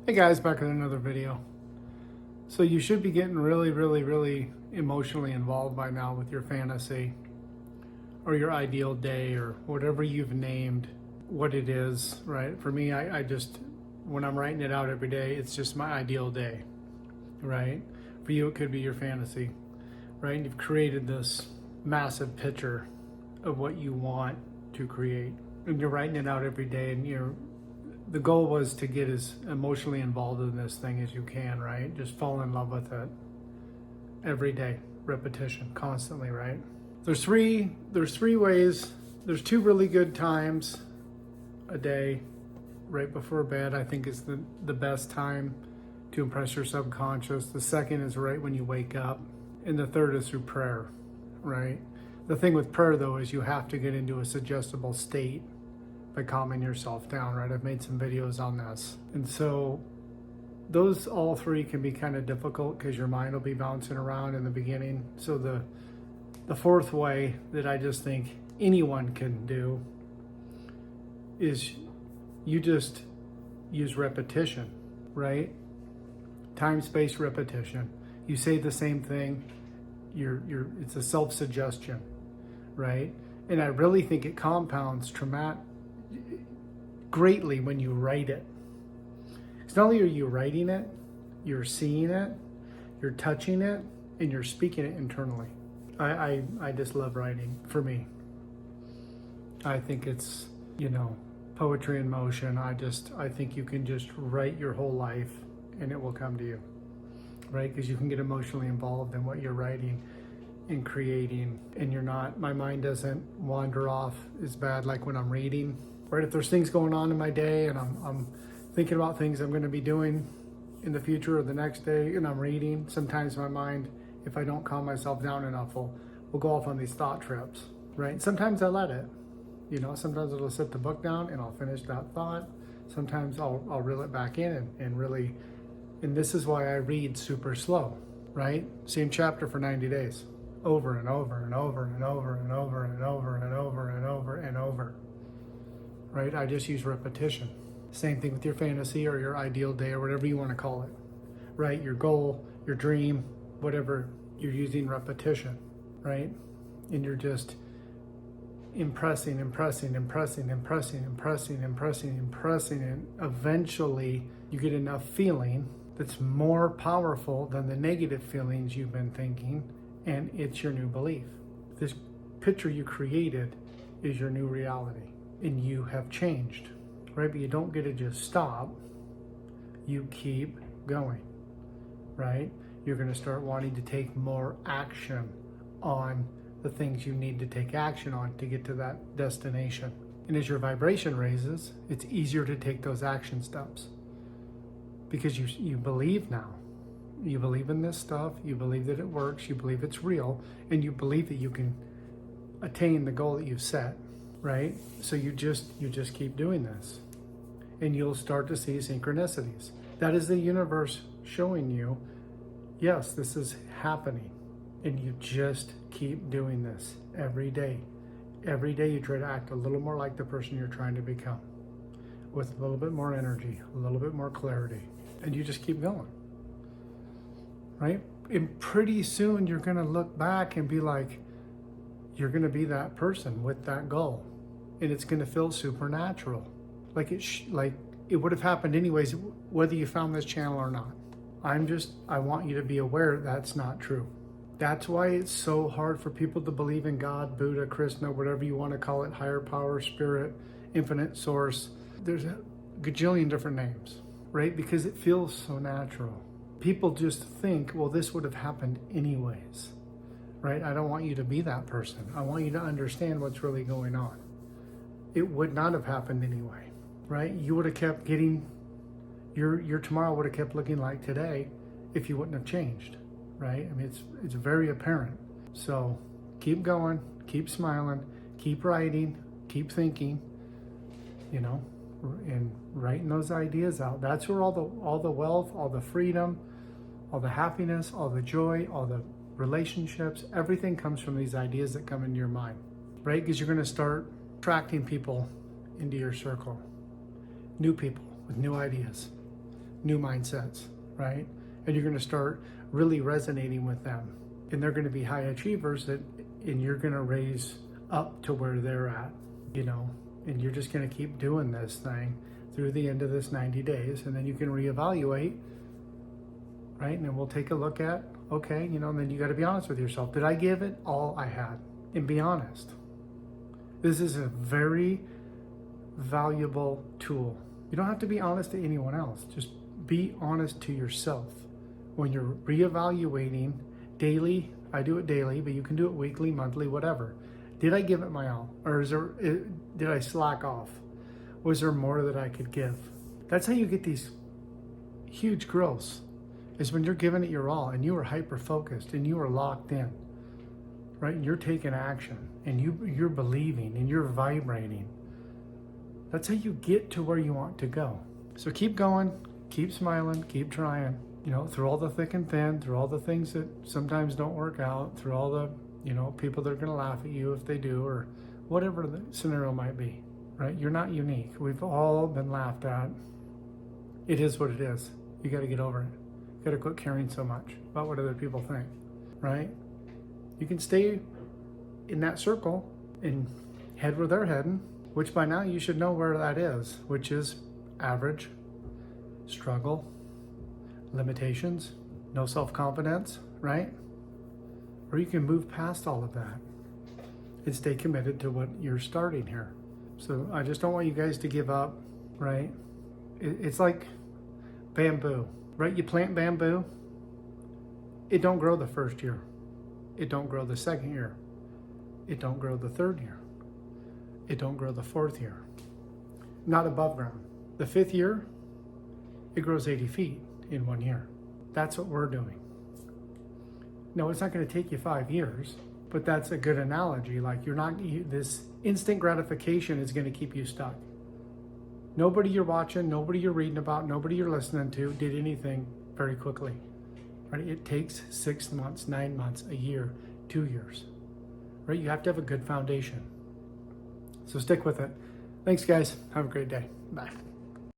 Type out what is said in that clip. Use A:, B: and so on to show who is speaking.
A: Hey guys, back with another video. So you should be getting really emotionally involved by now with your fantasy or your ideal day or whatever you've named what it is, right? For me, I just, when I'm writing it out every day, it's just my ideal day, right? For you, it could be your fantasy, right? And you've created this massive picture of what you want to create. And you're writing it out every day, and the goal was to get as emotionally involved in this thing as you can, right? Just fall in love with it every day, repetition, constantly, right? There's three ways. There's two really good times a day. Right before bed, I think, is the best time to impress your subconscious. The second is right when you wake up, and the third is through prayer, right? The thing with prayer, though, is you have to get into a suggestible state by calming yourself down, right? I've made some videos on this. And so those all three can be kind of difficult because your mind will be bouncing around in the beginning. So the fourth way that I just think anyone can do is you just use repetition, right? Time-space repetition. You say the same thing, it's a self-suggestion, right? And I really think it compounds greatly when you write it. Because not only are you writing it, you're seeing it, you're touching it, and you're speaking it internally. I just love writing. For me, I think it's, poetry in motion. I think you can just write your whole life and it will come to you, right? Because you can get emotionally involved in what you're writing and creating, and my mind doesn't wander off as bad like when I'm reading. Right, if there's things going on in my day and I'm thinking about things I'm going to be doing in the future or the next day, and I'm reading, sometimes my mind, if I don't calm myself down enough, will go off on these thought trips, right? Sometimes I let it, sometimes I'll sit the book down and I'll finish that thought. Sometimes I'll reel it back in and really, and this is why I read super slow, right? Same chapter for 90 days, over and over and over and over and over and over and over and over and over. Right? I just use repetition. Same thing with your fantasy or your ideal day or whatever you want to call it, right? Your goal, your dream, whatever, you're using repetition, right? And you're just impressing, and eventually you get enough feeling that's more powerful than the negative feelings you've been thinking, and it's your new belief. This picture you created is your new reality. And you have changed, right? But you don't get to just stop. You keep going, right? You're going to start wanting to take more action on the things you need to take action on to get to that destination. And as your vibration raises, it's easier to take those action steps because you believe now. You believe in this stuff. You believe that it works. You believe it's real. And you believe that you can attain the goal that you've set. Right? So you just keep doing this and you'll start to see synchronicities. That is the universe showing you, yes, this is happening. And you just keep doing this every day. Every day you try to act a little more like the person you're trying to become, with a little bit more energy, a little bit more clarity, and you just keep going. Right? And pretty soon you're going to look back and be like, you're going to be that person with that goal. And it's going to feel supernatural. Like it would have happened anyways, whether you found this channel or not. I want you to be aware that's not true. That's why it's so hard for people to believe in God, Buddha, Krishna, whatever you want to call it, higher power, spirit, infinite source. There's a gajillion different names, right? Because it feels so natural. People just think, well, this would have happened anyways, right? I don't want you to be that person. I want you to understand what's really going on. It would not have happened anyway, right? You would have kept getting, your tomorrow would have kept looking like today if you wouldn't have changed, right? I mean, it's very apparent. So keep going, keep smiling, keep writing, keep thinking, and writing those ideas out. That's where all the wealth, all the freedom, all the happiness, all the joy, all the relationships, everything comes from these ideas that come into your mind, right? Because you're going to start attracting people into your circle, new people with new ideas, new mindsets, right? And you're going to start really resonating with them. And they're going to be high achievers and you're going to raise up to where they're at, you know, and you're just going to keep doing this thing through the end of this 90 days. And then you can reevaluate, right? And then we'll take a look at, okay, you know, and then you got to be honest with yourself. Did I give it all I had? And be honest. This is a very valuable tool. You don't have to be honest to anyone else. Just be honest to yourself. When you're reevaluating daily, I do it daily, but you can do it weekly, monthly, whatever. Did I give it my all? Or did I slack off? Was there more that I could give? That's how you get these huge growths, is when you're giving it your all and you are hyper-focused and you are locked in, right? And you're taking action and you're believing and you're vibrating. That's how you get to where you want to go. So keep going, keep smiling, keep trying, you know, through all the thick and thin, through all the things that sometimes don't work out, through all the, you know, people that are going to laugh at you if they do, or whatever the scenario might be, right? You're not unique. We've all been laughed at. It is what it is. You got to get over it. You got to quit caring so much about what other people think, right? You can stay in that circle and head where they're heading, which by now you should know where that is, which is average, struggle, limitations, no self-confidence, right? Or you can move past all of that and stay committed to what you're starting here. So I just don't want you guys to give up, right? It's like bamboo, right? You plant bamboo, it don't grow the first year. It don't grow the second year. It don't grow the third year. It don't grow the fourth year. Not above ground. The fifth year, it grows 80 feet in 1 year. That's what we're doing. No, it's not going to take you 5 years, but that's a good analogy. Like this instant gratification is going to keep you stuck. Nobody you're watching, nobody you're reading about, nobody you're listening to did anything very quickly. Right? It takes 6 months, 9 months, a year, 2 years. Right? You have to have a good foundation. So stick with it. Thanks, guys. Have a great day. Bye.